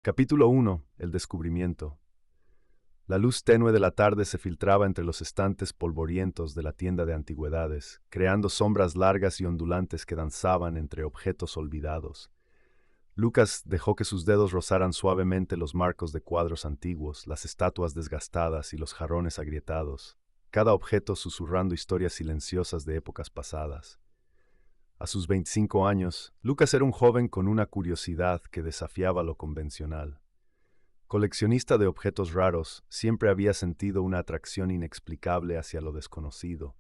Capítulo 1. El descubrimiento. La luz tenue de la tarde se filtraba entre los estantes polvorientos de la tienda de antigüedades, creando sombras largas y ondulantes que danzaban entre objetos olvidados. Lucas dejó que sus dedos rozaran suavemente los marcos de cuadros antiguos, las estatuas desgastadas y los jarrones agrietados, cada objeto susurrando historias silenciosas de épocas pasadas. A sus 25 años, Lucas era un joven con una curiosidad que desafiaba lo convencional. Coleccionista de objetos raros, siempre había sentido una atracción inexplicable hacia lo desconocido,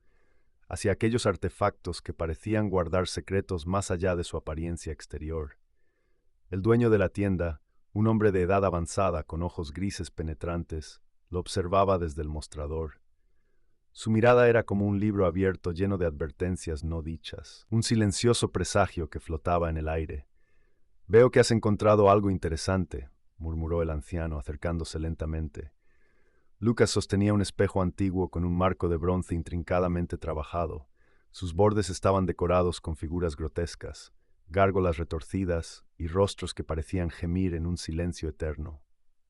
hacia aquellos artefactos que parecían guardar secretos más allá de su apariencia exterior. El dueño de la tienda, un hombre de edad avanzada con ojos grises penetrantes, lo observaba desde el mostrador. Su mirada era como un libro abierto lleno de advertencias no dichas, un silencioso presagio que flotaba en el aire. «Veo que has encontrado algo interesante», murmuró el anciano, acercándose lentamente. Lucas sostenía un espejo antiguo con un marco de bronce intrincadamente trabajado. Sus bordes estaban decorados con figuras grotescas, gárgolas retorcidas y rostros que parecían gemir en un silencio eterno.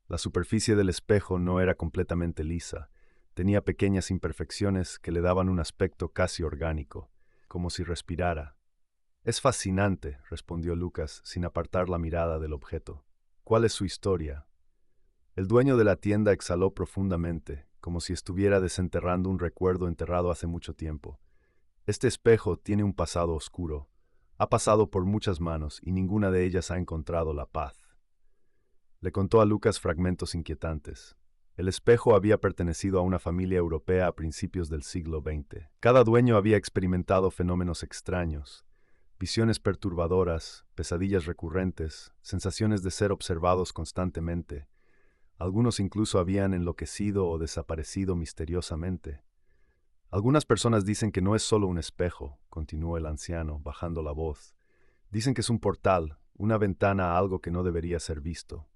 La superficie del espejo no era completamente lisa. Tenía pequeñas imperfecciones que le daban un aspecto casi orgánico, como si respirara. «Es fascinante», respondió Lucas, sin apartar la mirada del objeto. «¿Cuál es su historia?» El dueño de la tienda exhaló profundamente, como si estuviera desenterrando un recuerdo enterrado hace mucho tiempo. «Este espejo tiene un pasado oscuro. Ha pasado por muchas manos y ninguna de ellas ha encontrado la paz». Le contó a Lucas fragmentos inquietantes. El espejo había pertenecido a una familia europea a principios del siglo XX. Cada dueño había experimentado fenómenos extraños, visiones perturbadoras, pesadillas recurrentes, sensaciones de ser observados constantemente. Algunos incluso habían enloquecido o desaparecido misteriosamente. «Algunas personas dicen que no es solo un espejo», continuó el anciano, bajando la voz. «Dicen que es un portal, una ventana a algo que no debería ser visto».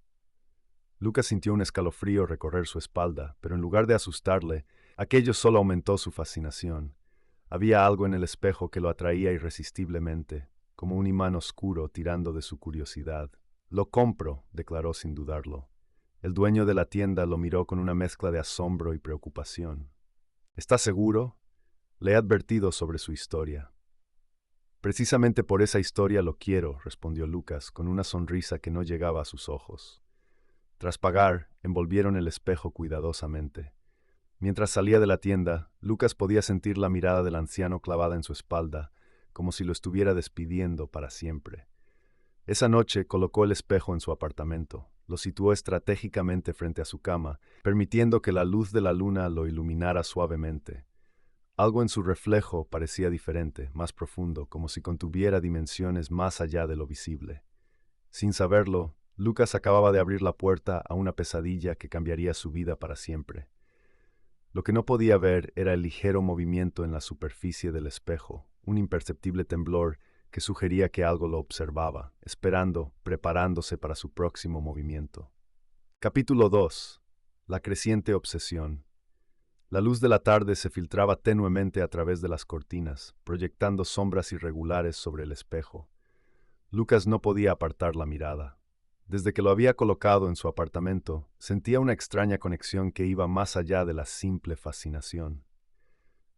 Lucas sintió un escalofrío recorrer su espalda, pero en lugar de asustarle, aquello solo aumentó su fascinación. Había algo en el espejo que lo atraía irresistiblemente, como un imán oscuro tirando de su curiosidad. «Lo compro», declaró sin dudarlo. El dueño de la tienda lo miró con una mezcla de asombro y preocupación. «¿Está seguro?» «Le he advertido sobre su historia». «Precisamente por esa historia lo quiero», respondió Lucas, con una sonrisa que no llegaba a sus ojos. Tras pagar, envolvieron el espejo cuidadosamente. Mientras salía de la tienda, Lucas podía sentir la mirada del anciano clavada en su espalda, como si lo estuviera despidiendo para siempre. Esa noche colocó el espejo en su apartamento, lo situó estratégicamente frente a su cama, permitiendo que la luz de la luna lo iluminara suavemente. Algo en su reflejo parecía diferente, más profundo, como si contuviera dimensiones más allá de lo visible. Sin saberlo, Lucas acababa de abrir la puerta a una pesadilla que cambiaría su vida para siempre. Lo que no podía ver era el ligero movimiento en la superficie del espejo, un imperceptible temblor que sugería que algo lo observaba, esperando, preparándose para su próximo movimiento. Capítulo 2. La creciente obsesión. La luz de la tarde se filtraba tenuemente a través de las cortinas, proyectando sombras irregulares sobre el espejo. Lucas no podía apartar la mirada. Desde que lo había colocado en su apartamento, sentía una extraña conexión que iba más allá de la simple fascinación.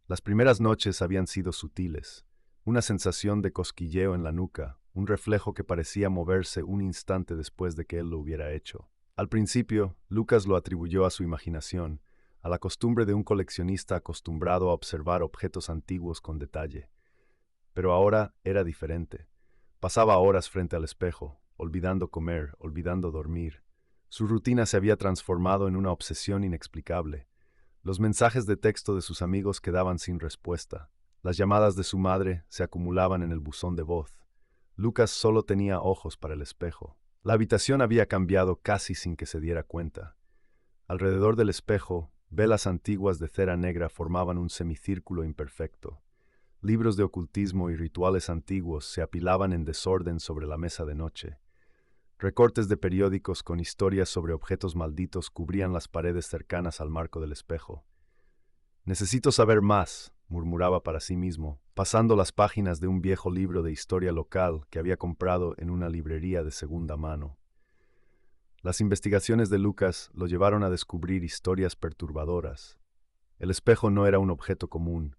Las primeras noches habían sido sutiles, una sensación de cosquilleo en la nuca, un reflejo que parecía moverse un instante después de que él lo hubiera hecho. Al principio, Lucas lo atribuyó a su imaginación, a la costumbre de un coleccionista acostumbrado a observar objetos antiguos con detalle. Pero ahora era diferente. Pasaba horas frente al espejo, olvidando comer, olvidando dormir. Su rutina se había transformado en una obsesión inexplicable. Los mensajes de texto de sus amigos quedaban sin respuesta. Las llamadas de su madre se acumulaban en el buzón de voz. Lucas solo tenía ojos para el espejo. La habitación había cambiado casi sin que se diera cuenta. Alrededor del espejo, velas antiguas de cera negra formaban un semicírculo imperfecto. Libros de ocultismo y rituales antiguos se apilaban en desorden sobre la mesa de noche. Recortes de periódicos con historias sobre objetos malditos cubrían las paredes cercanas al marco del espejo. «Necesito saber más», murmuraba para sí mismo, pasando las páginas de un viejo libro de historia local que había comprado en una librería de segunda mano. Las investigaciones de Lucas lo llevaron a descubrir historias perturbadoras. El espejo no era un objeto común.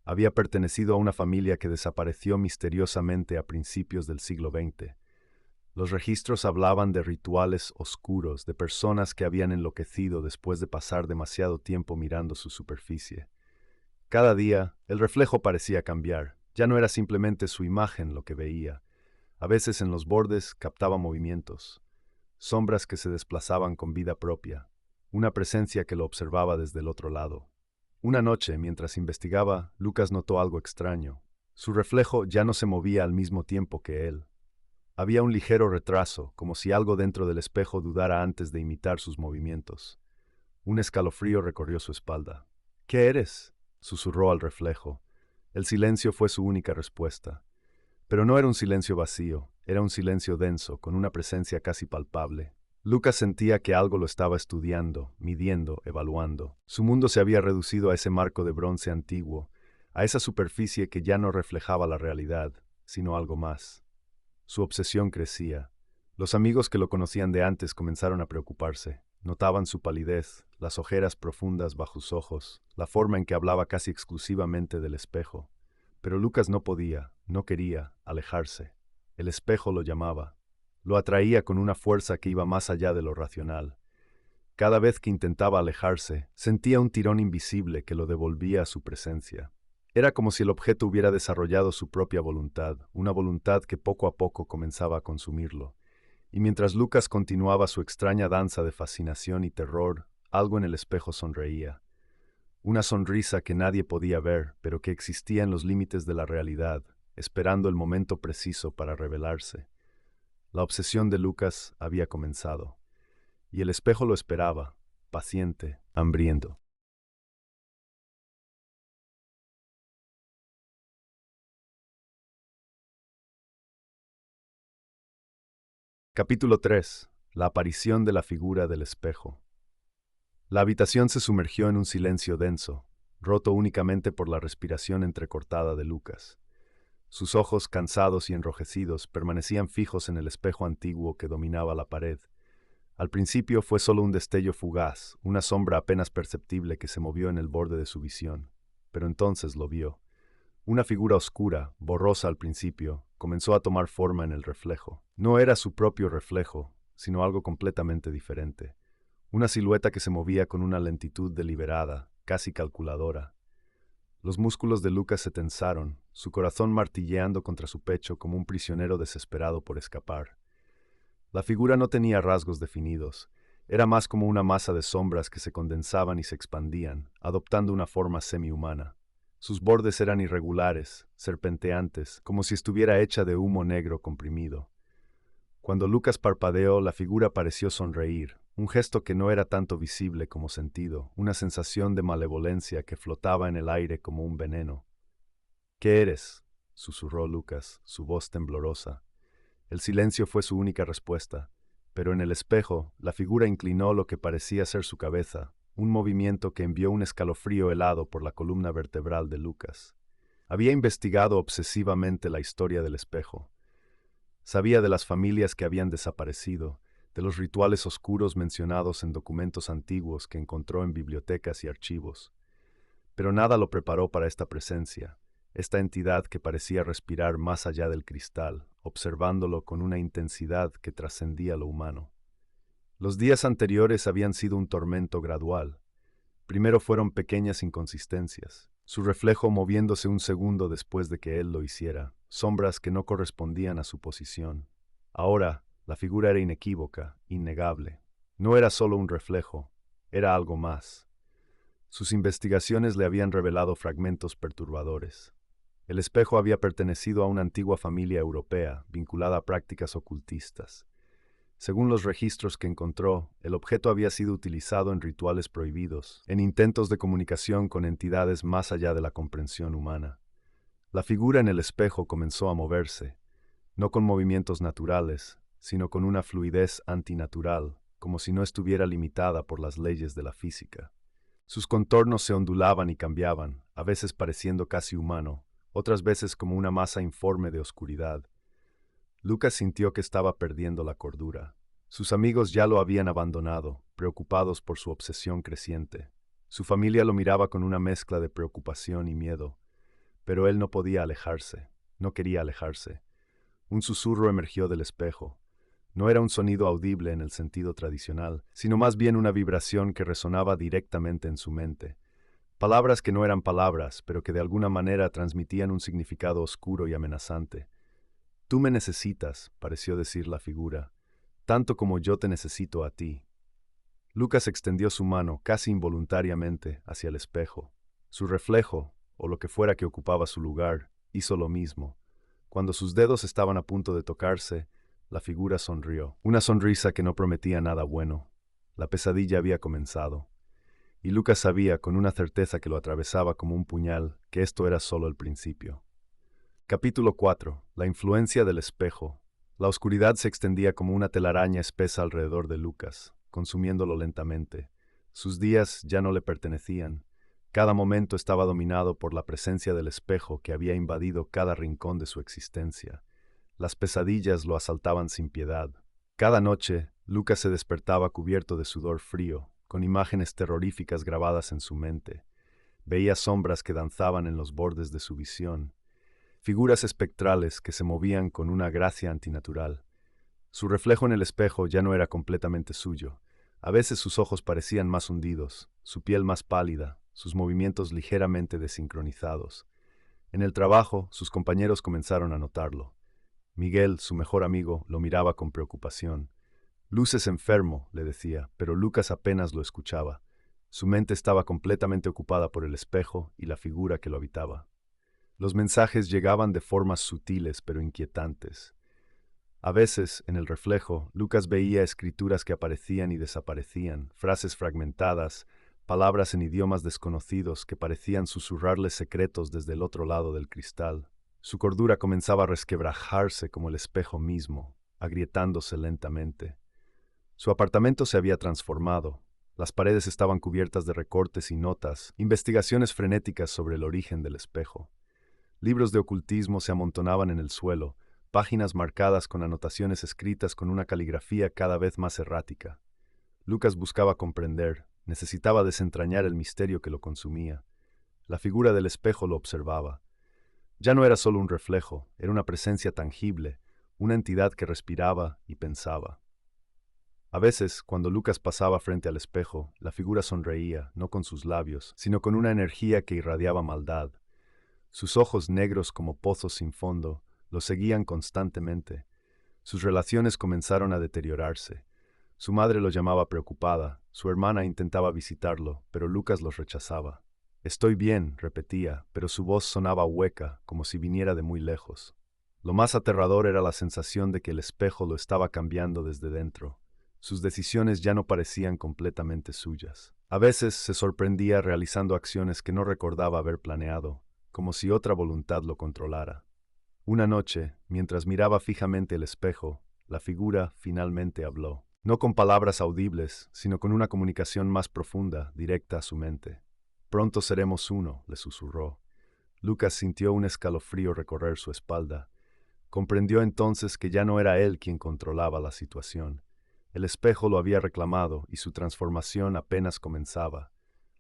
Había pertenecido a una familia que desapareció misteriosamente a principios del siglo XX. Los registros hablaban de rituales oscuros, de personas que habían enloquecido después de pasar demasiado tiempo mirando su superficie. Cada día, el reflejo parecía cambiar. Ya no era simplemente su imagen lo que veía. A veces en los bordes captaba movimientos, sombras que se desplazaban con vida propia, una presencia que lo observaba desde el otro lado. Una noche, mientras investigaba, Lucas notó algo extraño. Su reflejo ya no se movía al mismo tiempo que él. Había un ligero retraso, como si algo dentro del espejo dudara antes de imitar sus movimientos. Un escalofrío recorrió su espalda. «¿Qué eres?», susurró al reflejo. El silencio fue su única respuesta. Pero no era un silencio vacío, era un silencio denso, con una presencia casi palpable. Lucas sentía que algo lo estaba estudiando, midiendo, evaluando. Su mundo se había reducido a ese marco de bronce antiguo, a esa superficie que ya no reflejaba la realidad, sino algo más. Su obsesión crecía. Los amigos que lo conocían de antes comenzaron a preocuparse. Notaban su palidez, las ojeras profundas bajo sus ojos, la forma en que hablaba casi exclusivamente del espejo. Pero Lucas no podía, no quería, alejarse. El espejo lo llamaba. Lo atraía con una fuerza que iba más allá de lo racional. Cada vez que intentaba alejarse, sentía un tirón invisible que lo devolvía a su presencia. Era como si el objeto hubiera desarrollado su propia voluntad, una voluntad que poco a poco comenzaba a consumirlo. Y mientras Lucas continuaba su extraña danza de fascinación y terror, algo en el espejo sonreía. Una sonrisa que nadie podía ver, pero que existía en los límites de la realidad, esperando el momento preciso para revelarse. La obsesión de Lucas había comenzado, y el espejo lo esperaba, paciente, hambriento. Capítulo 3. La aparición de la figura del espejo. La habitación se sumergió en un silencio denso, roto únicamente por la respiración entrecortada de Lucas. Sus ojos, cansados y enrojecidos, permanecían fijos en el espejo antiguo que dominaba la pared. Al principio fue solo un destello fugaz, una sombra apenas perceptible que se movió en el borde de su visión. Pero entonces lo vio. Una figura oscura, borrosa al principio, comenzó a tomar forma en el reflejo. No era su propio reflejo, sino algo completamente diferente. Una silueta que se movía con una lentitud deliberada, casi calculadora. Los músculos de Lucas se tensaron, su corazón martilleando contra su pecho como un prisionero desesperado por escapar. La figura no tenía rasgos definidos, era más como una masa de sombras que se condensaban y se expandían, adoptando una forma semi-humana. Sus bordes eran irregulares, serpenteantes, como si estuviera hecha de humo negro comprimido. Cuando Lucas parpadeó, la figura pareció sonreír, un gesto que no era tanto visible como sentido, una sensación de malevolencia que flotaba en el aire como un veneno. «¿Qué eres?», susurró Lucas, su voz temblorosa. El silencio fue su única respuesta, pero en el espejo, la figura inclinó lo que parecía ser su cabeza, un movimiento que envió un escalofrío helado por la columna vertebral de Lucas. Había investigado obsesivamente la historia del espejo. Sabía de las familias que habían desaparecido, de los rituales oscuros mencionados en documentos antiguos que encontró en bibliotecas y archivos. Pero nada lo preparó para esta presencia, esta entidad que parecía respirar más allá del cristal, observándolo con una intensidad que trascendía lo humano. Los días anteriores habían sido un tormento gradual. Primero fueron pequeñas inconsistencias, su reflejo moviéndose un segundo después de que él lo hiciera, sombras que no correspondían a su posición. Ahora, la figura era inequívoca, innegable. No era solo un reflejo, era algo más. Sus investigaciones le habían revelado fragmentos perturbadores. El espejo había pertenecido a una antigua familia europea, vinculada a prácticas ocultistas. Según los registros que encontró, el objeto había sido utilizado en rituales prohibidos, en intentos de comunicación con entidades más allá de la comprensión humana. La figura en el espejo comenzó a moverse, no con movimientos naturales, sino con una fluidez antinatural, como si no estuviera limitada por las leyes de la física. Sus contornos se ondulaban y cambiaban, a veces pareciendo casi humano, otras veces como una masa informe de oscuridad. Lucas sintió que estaba perdiendo la cordura. Sus amigos ya lo habían abandonado, preocupados por su obsesión creciente. Su familia lo miraba con una mezcla de preocupación y miedo, pero él no podía alejarse, no quería alejarse. Un susurro emergió del espejo. No era un sonido audible en el sentido tradicional, sino más bien una vibración que resonaba directamente en su mente. Palabras que no eran palabras, pero que de alguna manera transmitían un significado oscuro y amenazante. Tú me necesitas, pareció decir la figura, tanto como yo te necesito a ti. Lucas extendió su mano, casi involuntariamente, hacia el espejo. Su reflejo, o lo que fuera que ocupaba su lugar, hizo lo mismo. Cuando sus dedos estaban a punto de tocarse, la figura sonrió. Una sonrisa que no prometía nada bueno. La pesadilla había comenzado. Y Lucas sabía, con una certeza que lo atravesaba como un puñal, que esto era solo el principio. Capítulo 4. La influencia del espejo. La oscuridad se extendía como una telaraña espesa alrededor de Lucas, consumiéndolo lentamente. Sus días ya no le pertenecían. Cada momento estaba dominado por la presencia del espejo que había invadido cada rincón de su existencia. Las pesadillas lo asaltaban sin piedad. Cada noche, Lucas se despertaba cubierto de sudor frío, con imágenes terroríficas grabadas en su mente. Veía sombras que danzaban en los bordes de su visión, figuras espectrales que se movían con una gracia antinatural. Su reflejo en el espejo ya no era completamente suyo. A veces sus ojos parecían más hundidos, su piel más pálida, sus movimientos ligeramente desincronizados. En el trabajo, sus compañeros comenzaron a notarlo. Miguel, su mejor amigo, lo miraba con preocupación. Luces enfermo, le decía, pero Lucas apenas lo escuchaba. Su mente estaba completamente ocupada por el espejo y la figura que lo habitaba. Los mensajes llegaban de formas sutiles pero inquietantes. A veces, en el reflejo, Lucas veía escrituras que aparecían y desaparecían, frases fragmentadas, palabras en idiomas desconocidos que parecían susurrarle secretos desde el otro lado del cristal. Su cordura comenzaba a resquebrajarse como el espejo mismo, agrietándose lentamente. Su apartamento se había transformado. Las paredes estaban cubiertas de recortes y notas, investigaciones frenéticas sobre el origen del espejo. Libros de ocultismo se amontonaban en el suelo, páginas marcadas con anotaciones escritas con una caligrafía cada vez más errática. Lucas buscaba comprender, necesitaba desentrañar el misterio que lo consumía. La figura del espejo lo observaba. Ya no era solo un reflejo, era una presencia tangible, una entidad que respiraba y pensaba. A veces, cuando Lucas pasaba frente al espejo, la figura sonreía, no con sus labios, sino con una energía que irradiaba maldad. Sus ojos negros como pozos sin fondo lo seguían constantemente. Sus relaciones comenzaron a deteriorarse. Su madre lo llamaba preocupada, su hermana intentaba visitarlo, pero Lucas los rechazaba. Estoy bien, repetía, pero su voz sonaba hueca, como si viniera de muy lejos. Lo más aterrador era la sensación de que el espejo lo estaba cambiando desde dentro. Sus decisiones ya no parecían completamente suyas. A veces se sorprendía realizando acciones que no recordaba haber planeado, como si otra voluntad lo controlara. Una noche, mientras miraba fijamente el espejo, la figura finalmente habló. No con palabras audibles, sino con una comunicación más profunda, directa a su mente. Pronto seremos uno, le susurró. Lucas sintió un escalofrío recorrer su espalda. Comprendió entonces que ya no era él quien controlaba la situación. El espejo lo había reclamado y su transformación apenas comenzaba.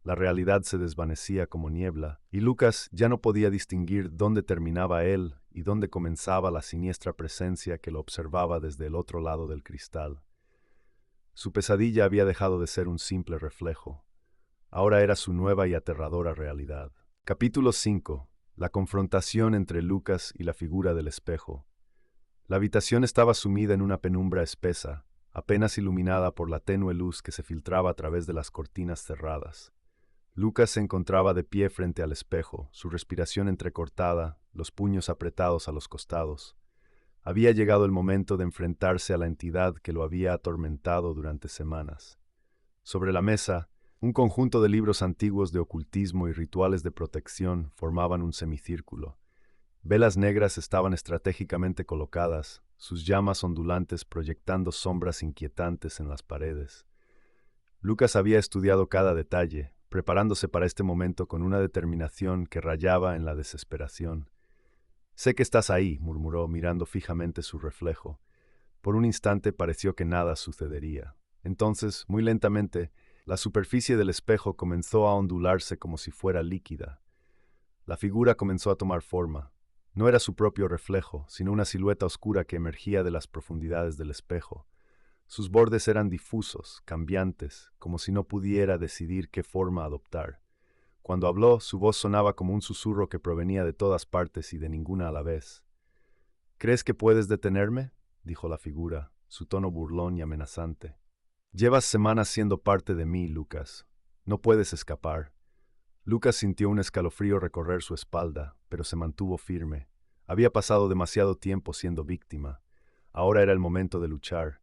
La realidad se desvanecía como niebla, y Lucas ya no podía distinguir dónde terminaba él y dónde comenzaba la siniestra presencia que lo observaba desde el otro lado del cristal. Su pesadilla había dejado de ser un simple reflejo. Ahora era su nueva y aterradora realidad. Capítulo 5. La confrontación entre Lucas y la figura del espejo. La habitación estaba sumida en una penumbra espesa, apenas iluminada por la tenue luz que se filtraba a través de las cortinas cerradas. Lucas se encontraba de pie frente al espejo, su respiración entrecortada, los puños apretados a los costados. Había llegado el momento de enfrentarse a la entidad que lo había atormentado durante semanas. Sobre la mesa, un conjunto de libros antiguos de ocultismo y rituales de protección formaban un semicírculo. Velas negras estaban estratégicamente colocadas, sus llamas ondulantes proyectando sombras inquietantes en las paredes. Lucas había estudiado cada detalle, preparándose para este momento con una determinación que rayaba en la desesperación. «Sé que estás ahí», murmuró, mirando fijamente su reflejo. Por un instante pareció que nada sucedería. Entonces, muy lentamente, la superficie del espejo comenzó a ondularse como si fuera líquida. La figura comenzó a tomar forma. No era su propio reflejo, sino una silueta oscura que emergía de las profundidades del espejo. Sus bordes eran difusos, cambiantes, como si no pudiera decidir qué forma adoptar. Cuando habló, su voz sonaba como un susurro que provenía de todas partes y de ninguna a la vez. ¿Crees que puedes detenerme?, dijo la figura, su tono burlón y amenazante. Llevas semanas siendo parte de mí, Lucas. No puedes escapar. Lucas sintió un escalofrío recorrer su espalda, pero se mantuvo firme. Había pasado demasiado tiempo siendo víctima. Ahora era el momento de luchar.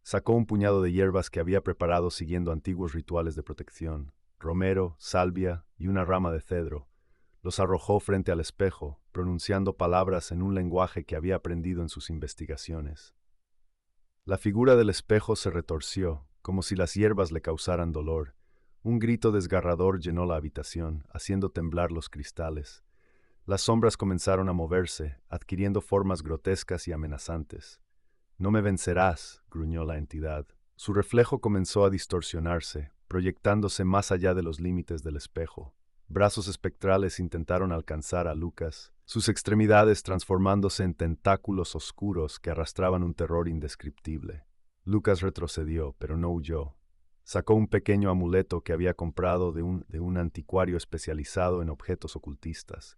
Sacó un puñado de hierbas que había preparado siguiendo antiguos rituales de protección: romero, salvia y una rama de cedro. Los arrojó frente al espejo, pronunciando palabras en un lenguaje que había aprendido en sus investigaciones. La figura del espejo se retorció, como si las hierbas le causaran dolor. Un grito desgarrador llenó la habitación, haciendo temblar los cristales. Las sombras comenzaron a moverse, adquiriendo formas grotescas y amenazantes. «No me vencerás», gruñó la entidad. Su reflejo comenzó a distorsionarse, proyectándose más allá de los límites del espejo. Brazos espectrales intentaron alcanzar a Lucas, sus extremidades transformándose en tentáculos oscuros que arrastraban un terror indescriptible. Lucas retrocedió, pero no huyó. Sacó un pequeño amuleto que había comprado de un anticuario especializado en objetos ocultistas.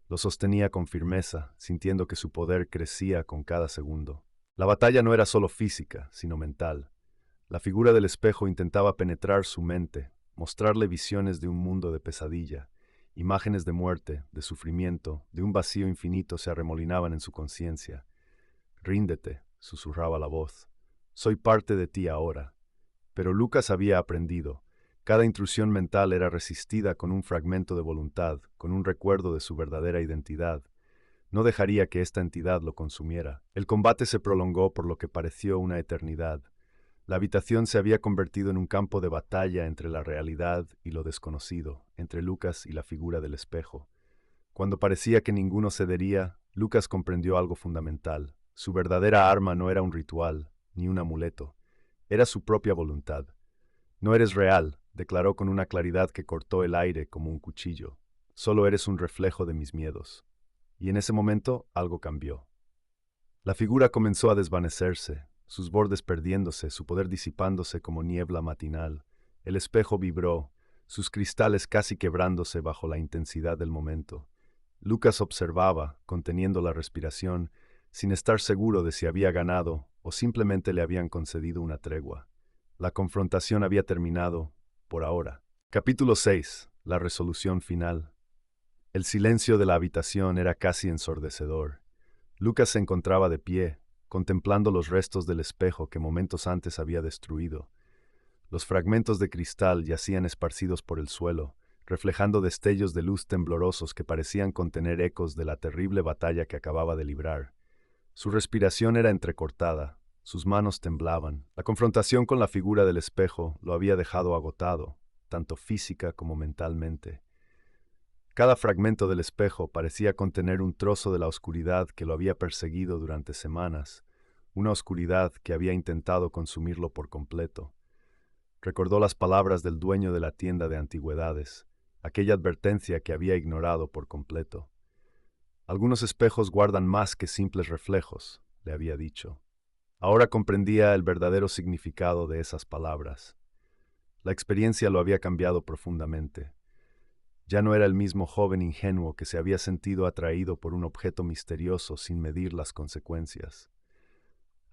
Lo sostenía con firmeza, sintiendo que su poder crecía con cada segundo. La batalla no era solo física, sino mental. La figura del espejo intentaba penetrar su mente, mostrarle visiones de un mundo de pesadilla. Imágenes de muerte, de sufrimiento, de un vacío infinito se arremolinaban en su conciencia. «Ríndete», susurraba la voz. «Soy parte de ti ahora». Pero Lucas había aprendido. Cada intrusión mental era resistida con un fragmento de voluntad, con un recuerdo de su verdadera identidad. No dejaría que esta entidad lo consumiera. El combate se prolongó por lo que pareció una eternidad. La habitación se había convertido en un campo de batalla entre la realidad y lo desconocido, entre Lucas y la figura del espejo. Cuando parecía que ninguno cedería, Lucas comprendió algo fundamental. Su verdadera arma no era un ritual, ni un amuleto. Era su propia voluntad. «No eres real», declaró con una claridad que cortó el aire como un cuchillo. «Solo eres un reflejo de mis miedos». Y en ese momento algo cambió. La figura comenzó a desvanecerse, sus bordes perdiéndose, su poder disipándose como niebla matinal. El espejo vibró, sus cristales casi quebrándose bajo la intensidad del momento. Lucas observaba, conteniendo la respiración, sin estar seguro de si había ganado o simplemente le habían concedido una tregua. La confrontación había terminado, por ahora. Capítulo 6. La resolución final. El silencio de la habitación era casi ensordecedor. Lucas se encontraba de pie, contemplando los restos del espejo que momentos antes había destruido. Los fragmentos de cristal yacían esparcidos por el suelo, reflejando destellos de luz temblorosos que parecían contener ecos de la terrible batalla que acababa de librar. Su respiración era entrecortada, sus manos temblaban. La confrontación con la figura del espejo lo había dejado agotado, tanto física como mentalmente. Cada fragmento del espejo parecía contener un trozo de la oscuridad que lo había perseguido durante semanas, una oscuridad que había intentado consumirlo por completo. Recordó las palabras del dueño de la tienda de antigüedades, aquella advertencia que había ignorado por completo. «Algunos espejos guardan más que simples reflejos», le había dicho. Ahora comprendía el verdadero significado de esas palabras. La experiencia lo había cambiado profundamente. Ya no era el mismo joven ingenuo que se había sentido atraído por un objeto misterioso sin medir las consecuencias.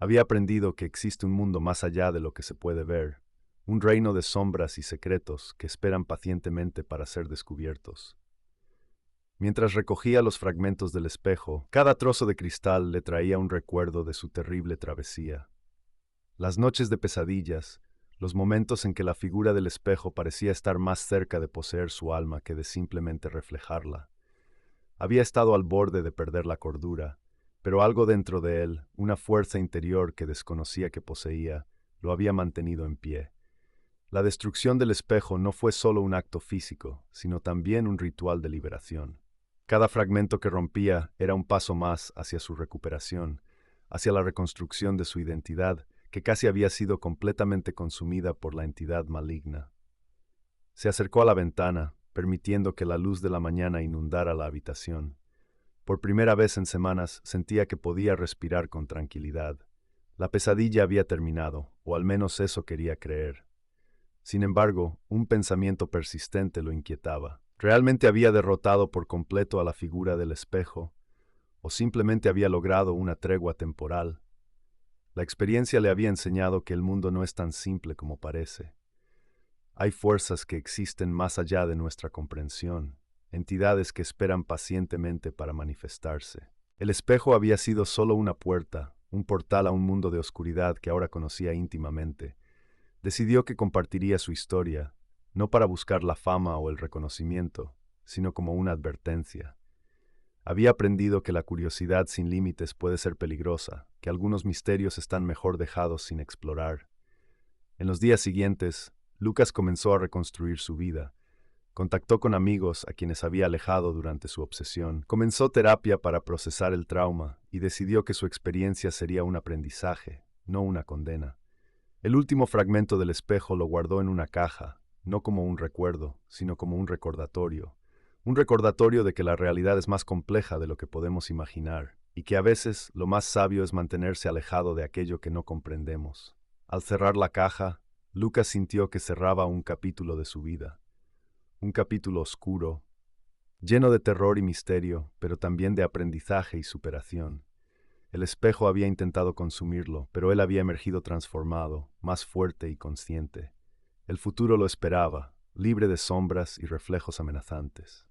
Había aprendido que existe un mundo más allá de lo que se puede ver, un reino de sombras y secretos que esperan pacientemente para ser descubiertos. Mientras recogía los fragmentos del espejo, cada trozo de cristal le traía un recuerdo de su terrible travesía. Las noches de pesadillas, los momentos en que la figura del espejo parecía estar más cerca de poseer su alma que de simplemente reflejarla. Había estado al borde de perder la cordura, pero algo dentro de él, una fuerza interior que desconocía que poseía, lo había mantenido en pie. La destrucción del espejo no fue solo un acto físico, sino también un ritual de liberación. Cada fragmento que rompía era un paso más hacia su recuperación, hacia la reconstrucción de su identidad, que casi había sido completamente consumida por la entidad maligna. Se acercó a la ventana, permitiendo que la luz de la mañana inundara la habitación. Por primera vez en semanas sentía que podía respirar con tranquilidad. La pesadilla había terminado, o al menos eso quería creer. Sin embargo, un pensamiento persistente lo inquietaba. ¿Realmente había derrotado por completo a la figura del espejo? ¿O simplemente había logrado una tregua temporal? La experiencia le había enseñado que el mundo no es tan simple como parece. Hay fuerzas que existen más allá de nuestra comprensión, entidades que esperan pacientemente para manifestarse. El espejo había sido solo una puerta, un portal a un mundo de oscuridad que ahora conocía íntimamente. Decidió que compartiría su historia, no para buscar la fama o el reconocimiento, sino como una advertencia. Había aprendido que la curiosidad sin límites puede ser peligrosa, que algunos misterios están mejor dejados sin explorar. En los días siguientes, Lucas comenzó a reconstruir su vida. Contactó con amigos a quienes había alejado durante su obsesión. Comenzó terapia para procesar el trauma y decidió que su experiencia sería un aprendizaje, no una condena. El último fragmento del espejo lo guardó en una caja, no como un recuerdo, sino como un recordatorio. Un recordatorio de que la realidad es más compleja de lo que podemos imaginar, y que a veces lo más sabio es mantenerse alejado de aquello que no comprendemos. Al cerrar la caja, Lucas sintió que cerraba un capítulo de su vida. Un capítulo oscuro, lleno de terror y misterio, pero también de aprendizaje y superación. El espejo había intentado consumirlo, pero él había emergido transformado, más fuerte y consciente. El futuro lo esperaba, libre de sombras y reflejos amenazantes.